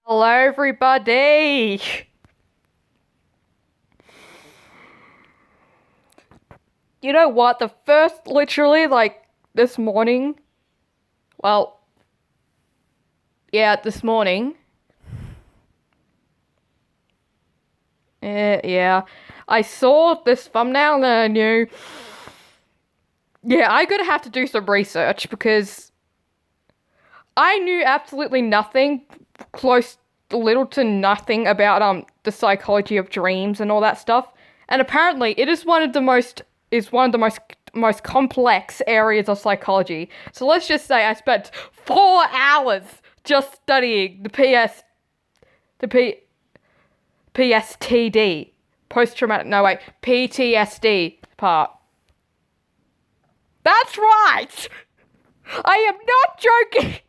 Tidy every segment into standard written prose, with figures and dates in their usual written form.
Hello, everybody. You know what? Literally, this morning, well, yeah, this morning, yeah, I saw this thumbnail and I knew, yeah, I'm gonna have to do some research because I knew absolutely nothing, close, little to nothing about, the psychology of dreams and all that stuff. And apparently, it is one of the most complex areas of psychology. So let's just say I spent 4 hours just studying the PSTD, post-traumatic, no wait, PTSD part. That's right! I am not joking!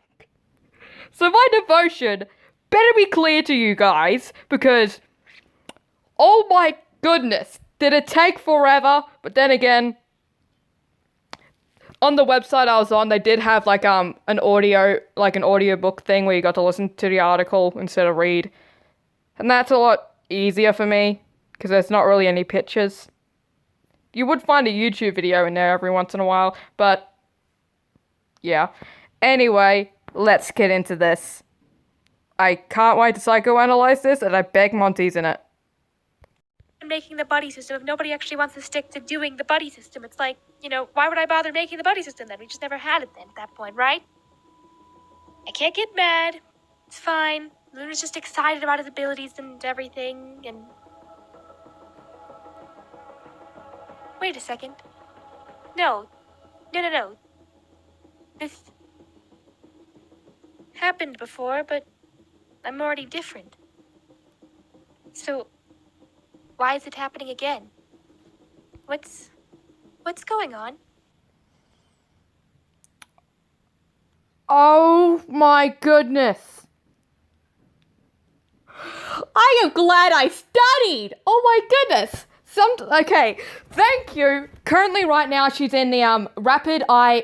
So my devotion better be clear to you guys, because, oh my goodness, did it take forever? But then again, on the website I was on, they did have an audiobook thing where you got to listen to the article instead of read. And that's a lot easier for me, because there's not really any pictures. You would find a YouTube video in there every once in a while, but yeah. Anyway, let's get into this. I can't wait to psychoanalyze this, and I beg Monty's in it. Making the buddy system if nobody actually wants to stick to doing the buddy system. It's like, why would I bother making the buddy system then? We just never had it then at that point, right? I can't get mad. It's fine. Luna's just excited about his abilities and everything, and... Wait a second. No. No. This... happened before, but I'm already different. So... why is it happening again? What's going on? Oh my goodness. I am glad I studied. Oh my goodness. Okay, thank you. Currently right now she's in the rapid eye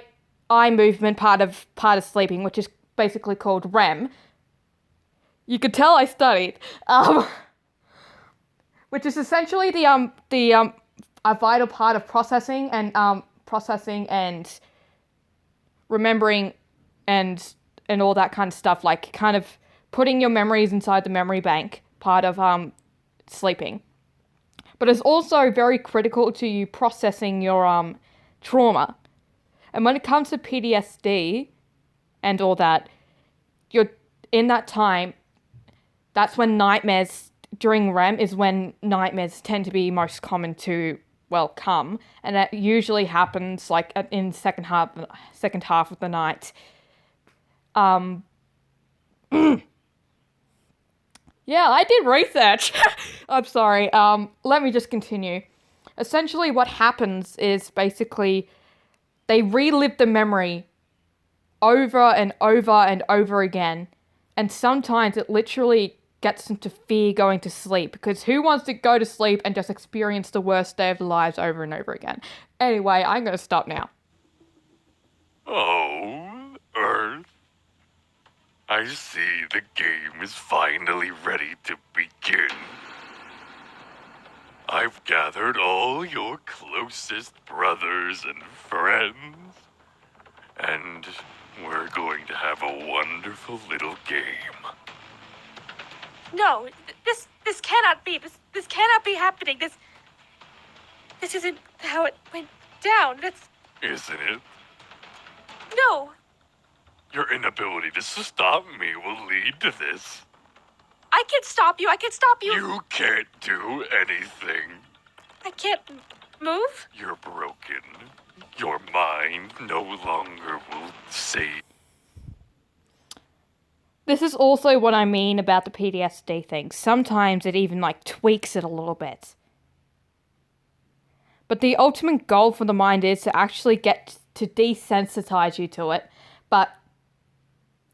movement part of sleeping, which is basically called REM. You could tell I studied. Which is essentially a vital part of processing and remembering and all that kind of stuff, like kind of putting your memories inside the memory bank part of sleeping. But it's also very critical to you processing your trauma. And when it comes to PTSD and all that, you're in that time, that's when during REM is when nightmares tend to be most common to, well, come. And that usually happens in second half of the night. Yeah, I did research. I'm sorry. Let me just continue. Essentially what happens is basically they relive the memory over and over and over again. And sometimes it literally gets them to fear going to sleep, because who wants to go to sleep and just experience the worst day of their lives over and over again? Anyway, I'm going to stop now. Oh, Earth. I see the game is finally ready to begin. I've gathered all your closest brothers and friends, and we're going to have a wonderful little game. No, this cannot be. This cannot be happening. This isn't how it went down. Isn't it? No. Your inability to stop me will lead to this. I can stop you. You can't do anything. I can't move. You're broken. Your mind no longer will save. This is also what I mean about the PTSD thing. Sometimes it even tweaks it a little bit. But the ultimate goal for the mind is to actually get to desensitize you to it. But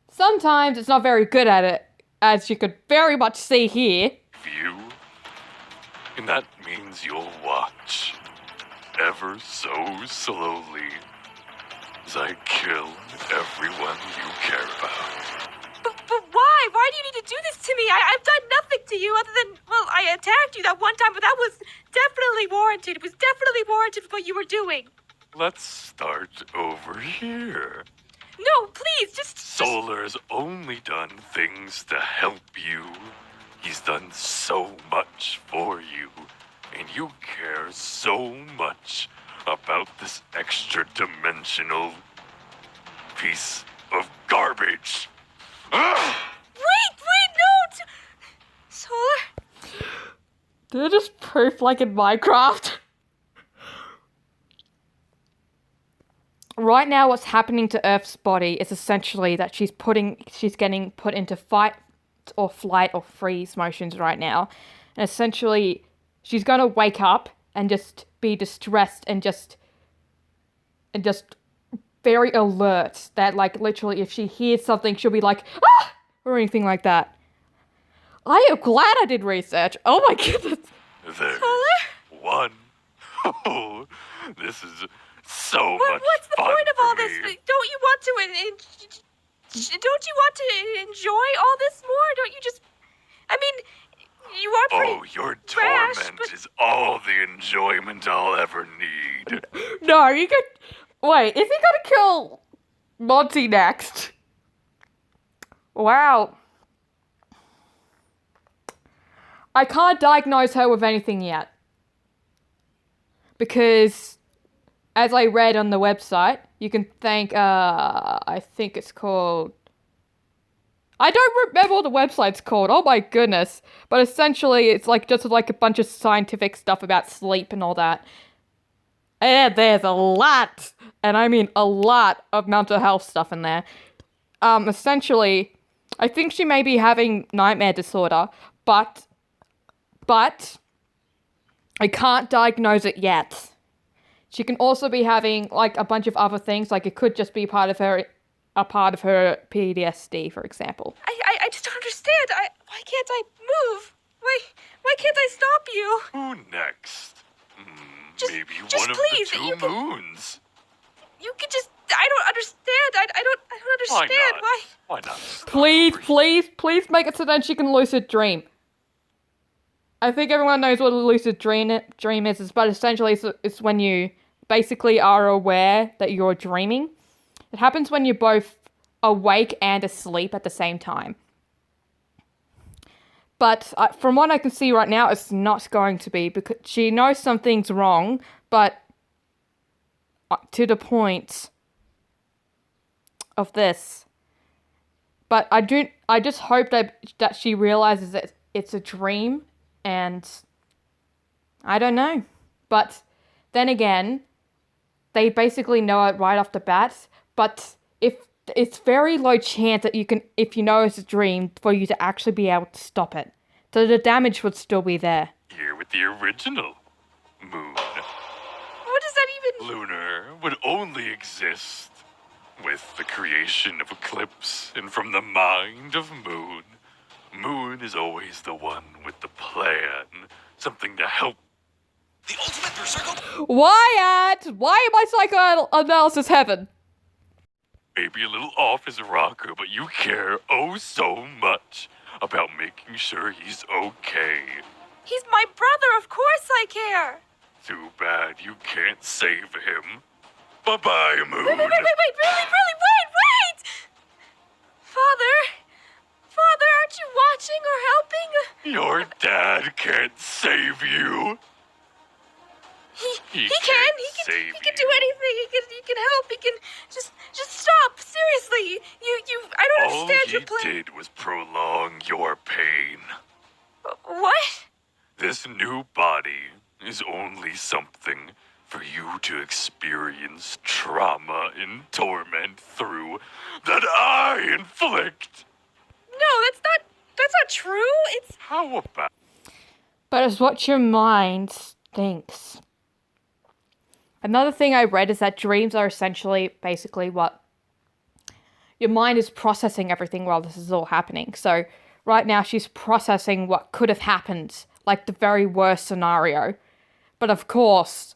sometimes it's not very good at it, as you could very much see here. You? And that means you'll watch, ever so slowly, as I kill everyone you care about. But why? Why do you need to do this to me? I've done nothing to you other than, well, I attacked you that one time, but that was definitely warranted. It was definitely warranted for what you were doing. Let's start over here. No, please, just... Solar's only done things to help you. He's done so much for you, and you care so much about this extra-dimensional piece of garbage. Ugh! Wait, no! Solar? Did it just proof like in Minecraft? Right now, what's happening to Earth's body is essentially that she's getting put into fight or flight or freeze motions right now. And essentially, she's gonna wake up and just be distressed and just very alert that, like, literally if she hears something, she'll be like, ah! Or anything like that. I am glad I did research. Oh my goodness. There's Solar? one. Oh, this is so much What's the fun point of all for this? me. Don't you want to enjoy all this more? Don't you just... I mean, you are pretty... Oh, your rash, torment but- is all the enjoyment I'll ever need. No, you could... Wait, is he gonna kill Monty next? Wow. I can't diagnose her with anything yet. Because, as I read on the website, you can thank, I think it's called... I don't remember what the website's called, oh my goodness. But essentially, it's like just like a bunch of scientific stuff about sleep and all that. And there's a lot, and I mean a lot of mental health stuff in there. Essentially, I think she may be having nightmare disorder, but I can't diagnose it yet. She can also be having like a bunch of other things, like it could just be a part of her PTSD, for example. I just don't understand. Why can't I move? Why can't I stop you? Who next? Maybe just one of please, the you two can- moons. You could just... I don't understand. I don't Why understand. not? Why? Why not? Stop Please, over please make it so that she can lucid dream. I think everyone knows what a lucid dream is, but essentially it's when you basically are aware that you're dreaming. It happens when you're both awake and asleep at the same time. But from what I can see right now, it's not going to be, because she knows something's wrong, but to the point of this. But I just hope that she realizes that it's a dream, and I don't know. But then again, they basically know it right off the bat, but if it's very low chance that if you know it's a dream, for you to actually be able to stop it. So the damage would still be there. here with the original moon. What does that even... Lunar would only exist with the creation of Eclipse and from the mind of Moon. Moon is always the one with the plan, something to help. The ultimate berserker. Why am I psychoanalysis heaven? Maybe a little off as a rocker, but you care oh so much about making sure he's okay. He's my brother. Of course I care. Too bad you can't save him. Bye-bye, Moon. Wait, really, wait! Father, aren't you watching or helping? Your dad can't save you. He He can. can't He save can do you. anything. He can help. He can just stop. Seriously, I don't All understand he your plan. did was prolong your pain. What? This new body is only something for you to experience trauma and torment through that I inflict. No, that's not true. It's How about But it's what your mind thinks. Another thing I read is that dreams are essentially basically what your mind is processing everything while this is all happening. So right now she's processing what could have happened, like the very worst scenario. But of course,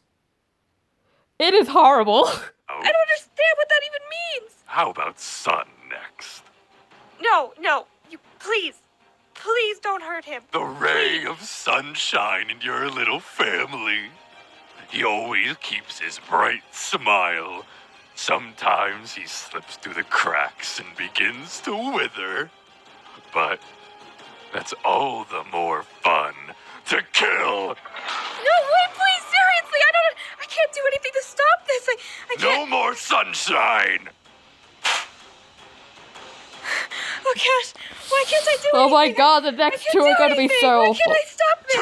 it is horrible. I don't understand what that even means. how about Sun next? No. You please don't hurt him. The ray of sunshine in your little family. He always keeps his bright smile. Sometimes he slips through the cracks and begins to wither. But that's all the more fun to kill. No, wait, please, seriously, I can't do anything to stop this. I No can't. more sunshine. Why can't I do anything? Oh my god, the next two are going to be so Why awful. can't I stop this?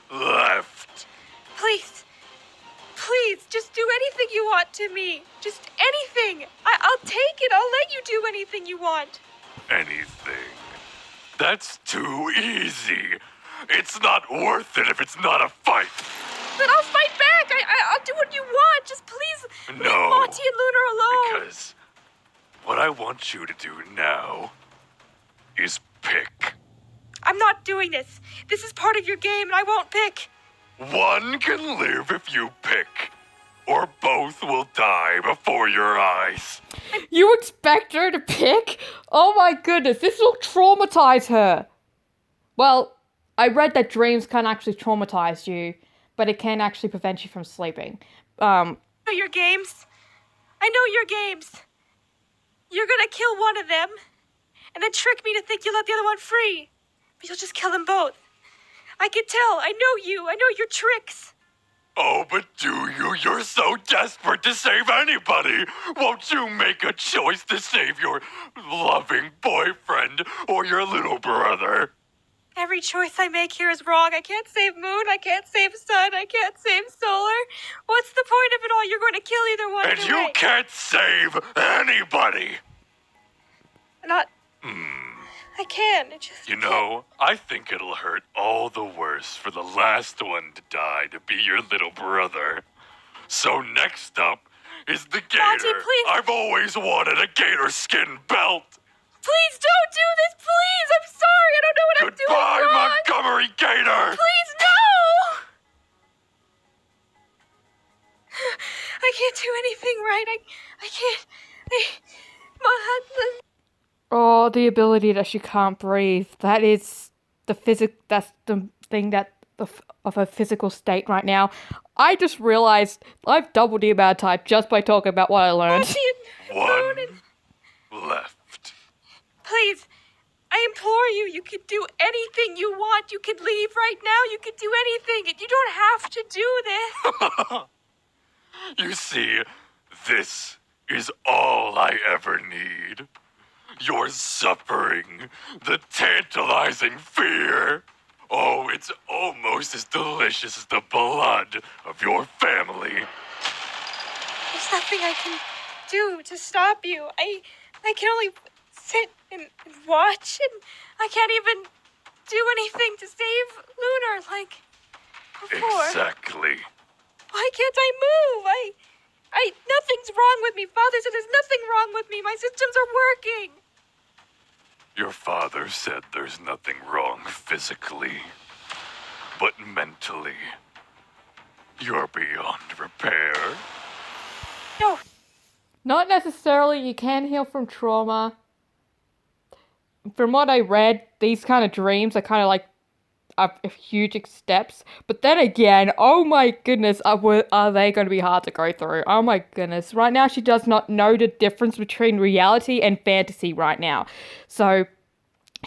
2 left. Please, just do anything you want to me. Just anything. I'll take it. I'll let you do anything you want. Anything. That's too easy. It's not worth it if it's not a fight. But I'll fight back. I'll do what you want. Just please leave No, Monty and Lunar alone. Because what I want you to do now is pick. I'm not doing this. This is part of your game, and I won't pick. One can live if you pick, or both will die before your eyes. You expect her to pick? Oh my goodness, this will traumatize her. Well, I read that dreams can actually traumatize you, but it can actually prevent you from sleeping. I know your games. You're gonna kill one of them, and then trick me to think you'll let the other one free. But you'll just kill them both. I can tell. I know you. I know your tricks. Oh, but do you? You're so desperate to save anybody. Won't you make a choice to save your loving boyfriend or your little brother? Every choice I make here is wrong. I can't save Moon. I can't save Sun. I can't save Solar. What's the point of it all? You're going to kill either one. And either you way. can't save anybody. Not. I can. It just. You know, I think it'll hurt all the worse for the last one to die to be your little brother. So next up is the gator. Monty, please. I've always wanted a gator skin belt. Please don't do this, please. I'm sorry. I don't know what I'm doing Goodbye, wrong. Montgomery Gator. Please, no. I can't do anything right. I can't. Oh, the ability that she can't breathe. That is that's the thing of her physical state right now. I just realized I've doubled the amount of time just by talking about what I learned. One left. Please, I implore you, you can do anything you want. You can leave right now. You can do anything. You don't have to do this. You see, this is all I ever need. Your suffering, the tantalizing fear. Oh, it's almost as delicious as the blood of your family. There's nothing I can do to stop you. I can only sit and watch, and I can't even do anything to save Lunar like before. Exactly. Why can't I move? Nothing's wrong with me. Father said there's nothing wrong with me. My systems are working. Your father said there's nothing wrong physically, but mentally, you're beyond repair. No. Not necessarily. You can heal from trauma. From what I read, these kind of dreams are kind of like huge steps. But then again, oh my goodness, are they going to be hard to go through? Oh my goodness. Right now, she does not know the difference between reality and fantasy right now. So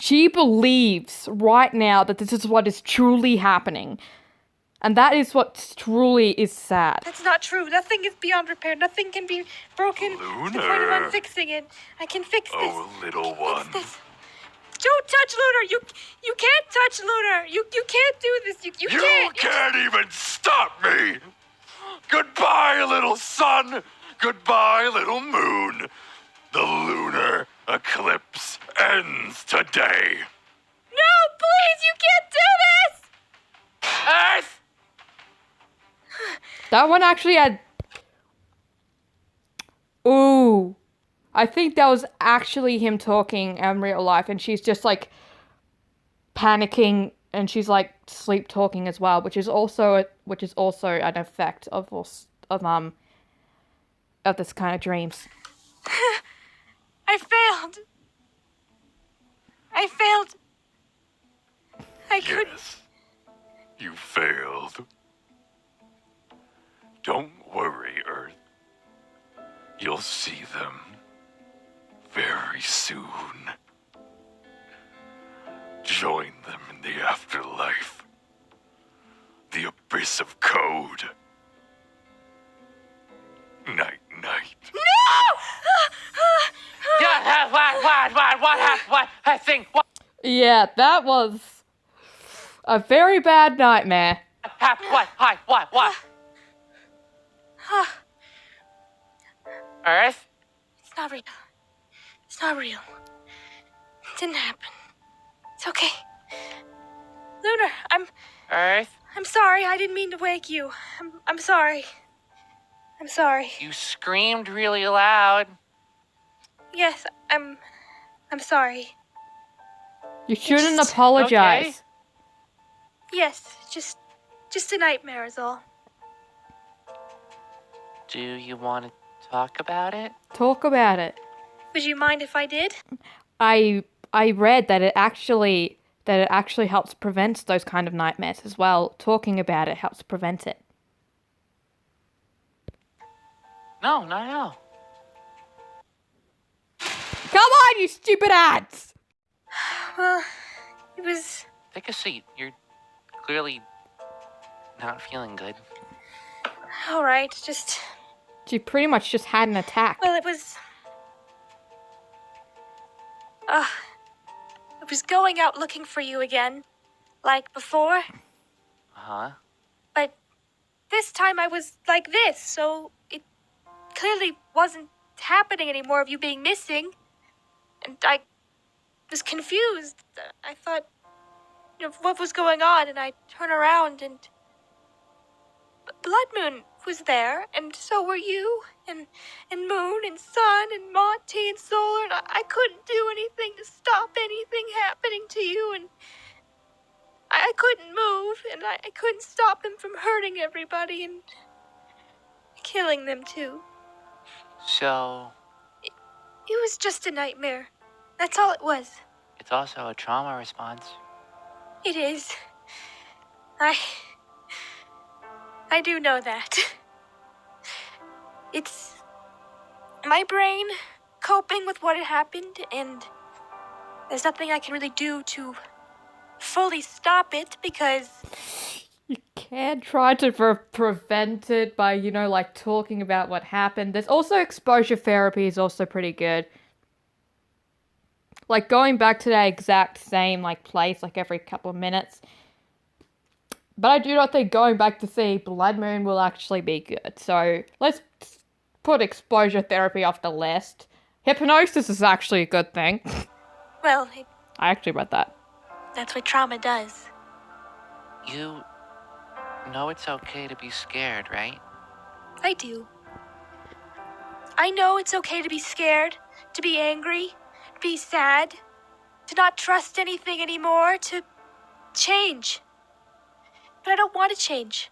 she believes right now that this is what is truly happening. And that is what truly is sad. That's not true. Nothing is beyond repair. Nothing can be broken to the point of Lunar. unfixing it. I can fix this. Oh, little one. Fix this. Don't touch Lunar. You can't touch Lunar. You can't do this. You You can't. can't even stop me! Goodbye, little sun! Goodbye, little moon! The lunar eclipse ends today! No, please, you can't do this! Earth! That one actually had... Ooh. I think that was actually him talking in real life, and she's just like panicking, and she's like sleep talking as well, which is also an effect of I failed. I failed. I couldn't. Yes, you failed. Don't worry, Earth. You'll see them very soon. Join them in the afterlife. The abyss of code. Night, night. Yeah, what, I think, what Yeah, that was a very bad nightmare. happened, what? Earth? It's not real. It's not real. It didn't happen. It's okay. Lunar, Earth? I'm sorry. I didn't mean to wake you. I'm sorry. I'm sorry. You screamed really loud. Yes, I'm sorry. You shouldn't Just- apologize. Okay. Yes, just a nightmare is all. Do you want to talk about it? Talk about it. Would you mind if I did? I read that it actually helps prevent those kind of nightmares as well. Talking about it helps prevent it. No, not at all. Come on, you stupid ads! Well, it was. Take a seat. You're clearly not feeling good. All right, just. She pretty much just had an attack. Well, it was. I was going out looking for you again, like before, Huh? but this time I was like this, so it clearly wasn't happening anymore of you being missing. And I was confused. I thought, what was going on, and I turned around and Blood Moon was there, and so were you, and Moon, and Sun, and Monty, and Solar, and I couldn't do anything to stop anything happening to you, and I couldn't move, and I couldn't stop him from hurting everybody and killing them too. So, It was just a nightmare. That's all it was. it's also a trauma response. It is. I do know that. It's my brain coping with what had happened, and there's nothing I can really do to fully stop it because You can try to prevent it by, like talking about what happened. There's also exposure therapy is also pretty good. Like going back to that exact same place every couple of minutes. But I do not think going back to see Blood Moon will actually be good. So let's put exposure therapy off the list. Hypnosis is actually a good thing. well, I actually read that. that's what trauma does. You know it's okay to be scared, right? I do. I know it's okay to be scared, to be angry, to be sad, to not trust anything anymore, to change. But I don't want to change.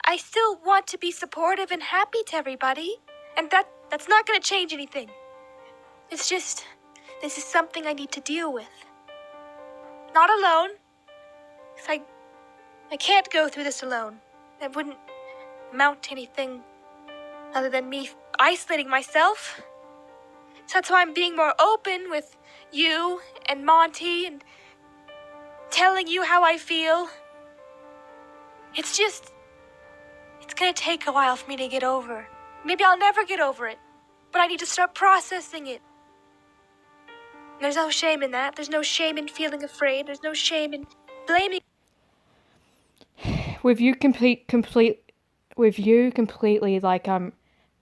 I still want to be supportive and happy to everybody, and that's not going to change anything. It's just, this is something I need to deal with. Not alone, because I can't go through this alone. It wouldn't amount to anything other than me isolating myself. So that's why I'm being more open with you and Monty and telling you how I feel. It's gonna take a while for me to get over. Maybe I'll never get over it, but I need to start processing it. There's no shame in that. There's no shame in feeling afraid. There's no shame in blaming. With you completely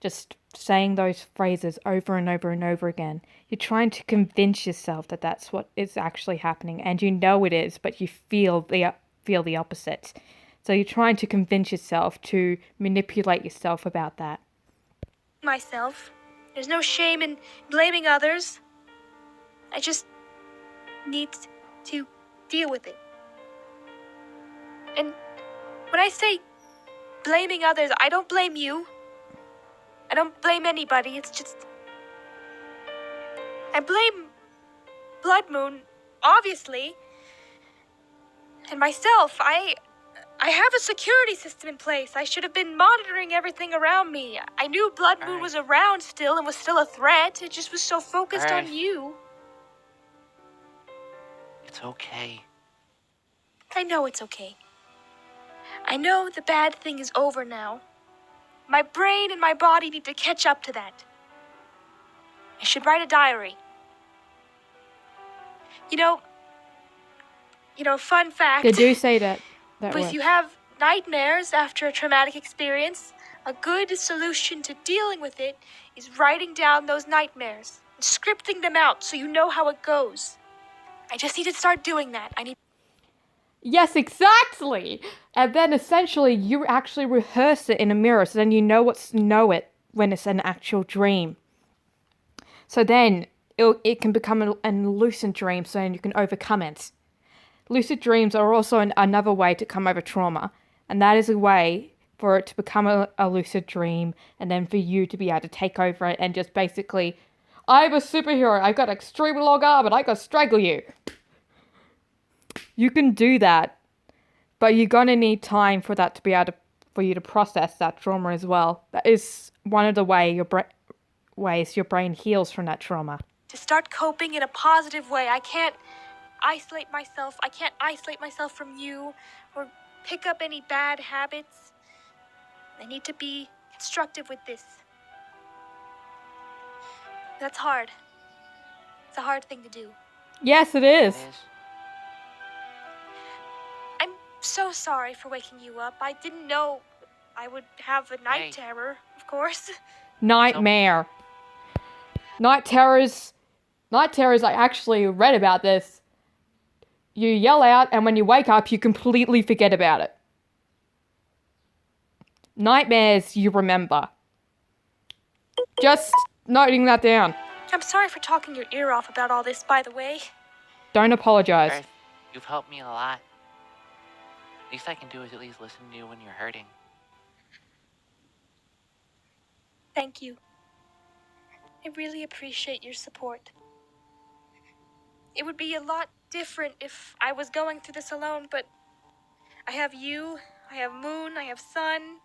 just saying those phrases over and over and over again. You're trying to convince yourself that that's what is actually happening, and you know it is, but you feel the opposite. So you're trying to convince yourself to manipulate yourself about that. Myself. There's no shame in blaming others. I just need to deal with it. And when I say blaming others, I don't blame you. I don't blame anybody. It's just I blame Blood Moon obviously. And myself, I have a security system in place. I should have been monitoring everything around me. I knew Blood Moon Alright. was around still and was still a threat. It just was so focused on Alright. you. It's okay. I know it's okay. I know the bad thing is over now. My brain and my body need to catch up to that. I should write a diary. You know, fun fact. They do say that If works. you have nightmares after a traumatic experience, a good solution to dealing with it is writing down those nightmares and scripting them out so you know how it goes. I just need to start doing that. Yes, exactly. And then essentially you actually rehearse it in a mirror, so then you know it when it's an actual dream. So then it can become an lucid dream, so then you can overcome it. Lucid dreams are also another way to come over trauma, and that is a way for it to become a lucid dream, and then for you to be able to take over it and just basically, I'm a superhero, I've got extremely long arm and I can strangle you. You can do that, but you're gonna need time for that to be able to, for you to process that trauma as well. That is one of the ways your brain heals from that trauma. To start coping in a positive way. I can't isolate myself. I can't isolate myself from you or pick up any bad habits. I need to be constructive with this. That's hard. It's a hard thing to do. Yes, it is. It is. I'm so sorry for waking you up. I didn't know I would have a night Hey. terror, of course. Nightmare. Night terrors, I actually read about this. You yell out, and when you wake up, you completely forget about it. Nightmares, you remember. Just noting that down. I'm sorry for talking your ear off about all this, by the way. Don't apologize. Earth, you've helped me a lot. Least I can do is at least listen to you when you're hurting. Thank you. I really appreciate your support. It would be a lot different if I was going through this alone, but I have you, I have Moon, I have Sun,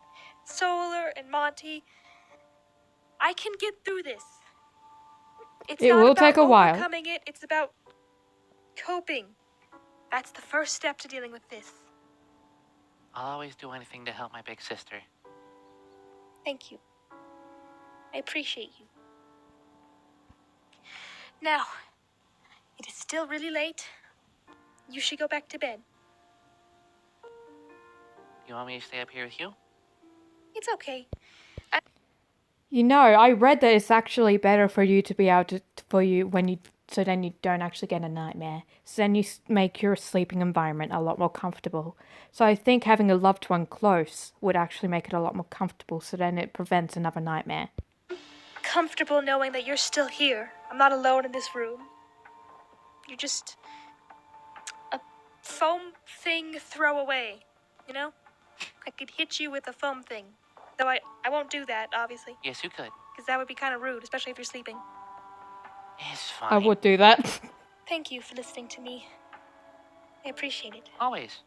Solar, and Monty. I can get through this. It's It not will about take a while. overcoming it, it's about coping. That's the first step to dealing with this. I'll always do anything to help my big sister. Thank you. I appreciate you. Now, it is still really late. You should go back to bed. You want me to stay up here with you? It's okay. You know, I read that it's actually better for you to be able to, so then you don't actually get a nightmare. So then you make your sleeping environment a lot more comfortable. So I think having a loved one close would actually make it a lot more comfortable, so then it prevents another nightmare. Comfortable knowing that you're still here. I'm not alone in this room. You're just a foam thing throwaway, you know? I could hit you with a foam thing. Though I won't do that, obviously, Yes, you could. because that would be kind of rude, especially if you're sleeping. It's fine. I would do that. Thank you for listening to me. I appreciate it. Always.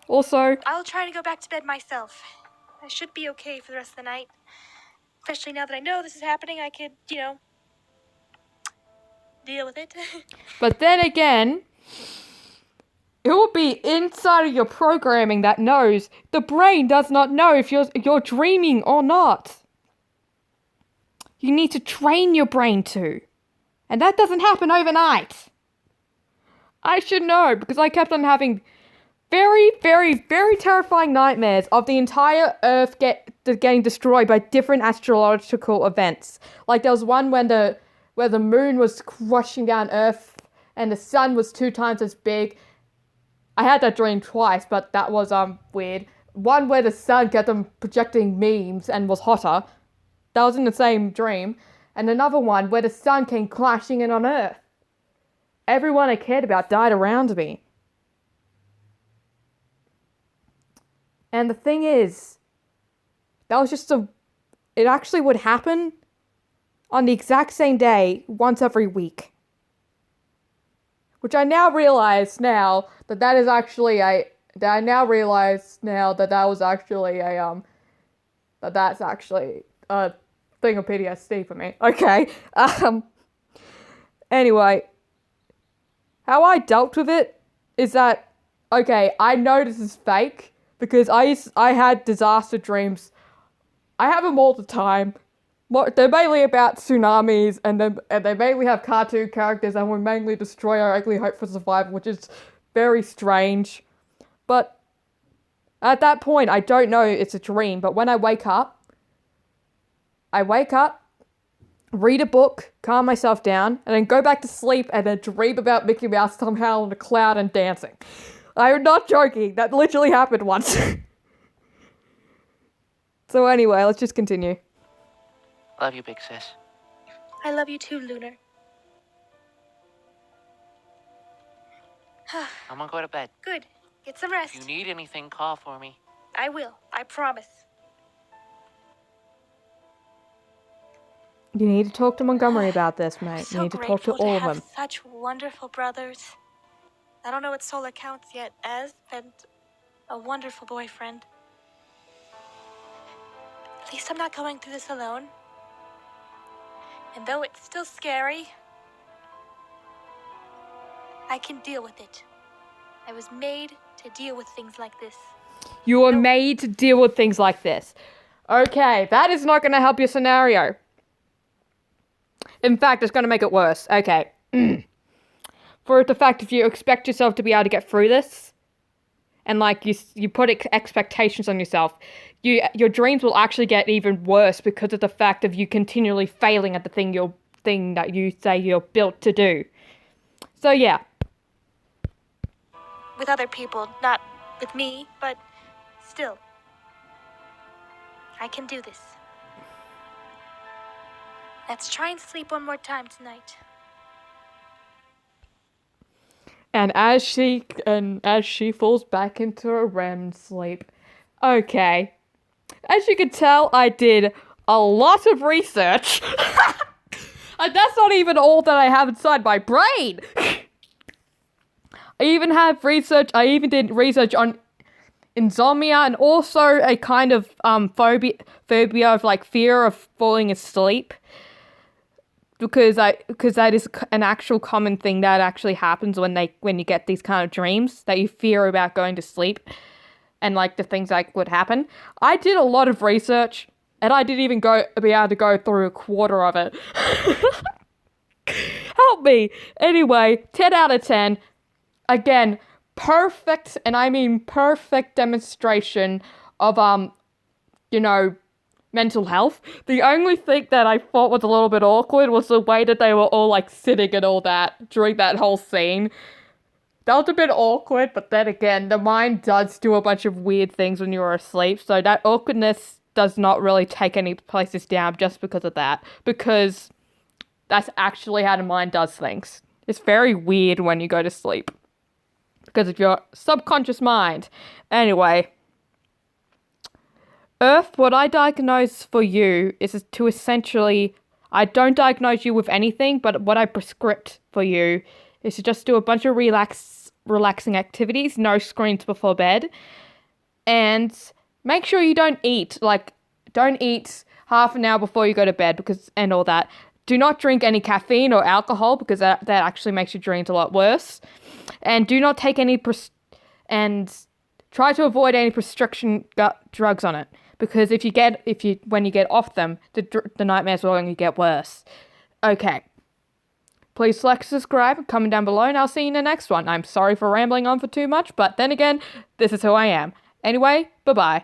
Also, I'll try to go back to bed myself. I should be okay for the rest of the night. Especially now that I know this is happening, I could, deal with it. but then again, it will be inside of your programming that knows the brain does not know if you're dreaming or not. You need to train your brain to. And that doesn't happen overnight. I should know, because I kept on having very, very terrifying nightmares of the entire Earth getting destroyed by different astrological events. Like there was one where the moon was crushing down Earth and the sun was 2 times as big. I had that dream twice, but that was weird. One where the sun kept on projecting memes and was hotter. That was in the same dream. And another one where the sun came crashing in on Earth. Everyone I cared about died around me. And the thing is, that was just it actually would happen on the exact same day, once every week. which I now realize now that is actually a that I now realize now that was actually a that's actually a thing of PTSD for me. Okay. Anyway, how I dealt with it is that, okay, I know this is fake because I had disaster dreams. I have them all the time. They're mainly about tsunamis, and they mainly have cartoon characters, and we mainly destroy our ugly hope for survival, which is very strange. But at that point, I don't know it's a dream, but when I wake up, read a book, calm myself down, and then go back to sleep and then dream about Mickey Mouse somehow on a cloud and dancing. I'm not joking. That literally happened once. So anyway, let's just continue. Love you, big sis. I love you too, Lunar. I'm gonna go to bed. Good. Get some rest. If you need anything, call for me. I will. I promise. You need to talk to Montgomery about this, mate. So You need to talk to grateful all of have them. such wonderful brothers. I don't know what Sola counts yet as, and a wonderful boyfriend. At least I'm not going through this alone. And though it's still scary, I can deal with it. I was made to deal with things like this. You were made to deal with things like this. Okay, that is not going to help your scenario. In fact, it's going to make it worse. Okay. For the fact, if you expect yourself to be able to get through this, and like you put expectations on yourself, your dreams will actually get even worse because of the fact of you continually failing at the thing that you say you're built to do. So yeah. With other people, not with me, but still. I can do this. Let's try and sleep one more time tonight. And as she falls back into a REM sleep. Okay. As you can tell, I did a lot of research. And that's not even all that I have inside my brain. I even did research on insomnia and also a kind of phobia of like fear of falling asleep. Because that is an actual common thing that actually happens when you get these kind of dreams that you fear about going to sleep and like the things that would happen. I did a lot of research and I didn't even be able to go through a quarter of it. Help me. Anyway, 10 out of 10. Again, perfect, and I mean perfect demonstration of mental health. The only thing that I thought was a little bit awkward was the way that they were all like sitting and all that during that whole scene. That was a bit awkward, but then again, the mind does do a bunch of weird things when you're asleep, so that awkwardness does not really take any places down just because of that. Because that's actually how the mind does things. It's very weird when you go to sleep. Because of your subconscious mind. Anyway. Earth, what I diagnose for you is to essentially, I don't diagnose you with anything, but what I prescript for you is to just do a bunch of relaxing activities, no screens before bed, and make sure you don't eat half an hour before you go to bed and all that. Do not drink any caffeine or alcohol because that actually makes your dreams a lot worse. And do not take any and try to avoid any prescription drugs on it. Because when you get off them, the nightmares will only get worse. Okay. Please like, subscribe, and comment down below, and I'll see you in the next one. I'm sorry for rambling on for too much, but then again, this is who I am. Anyway, bye-bye.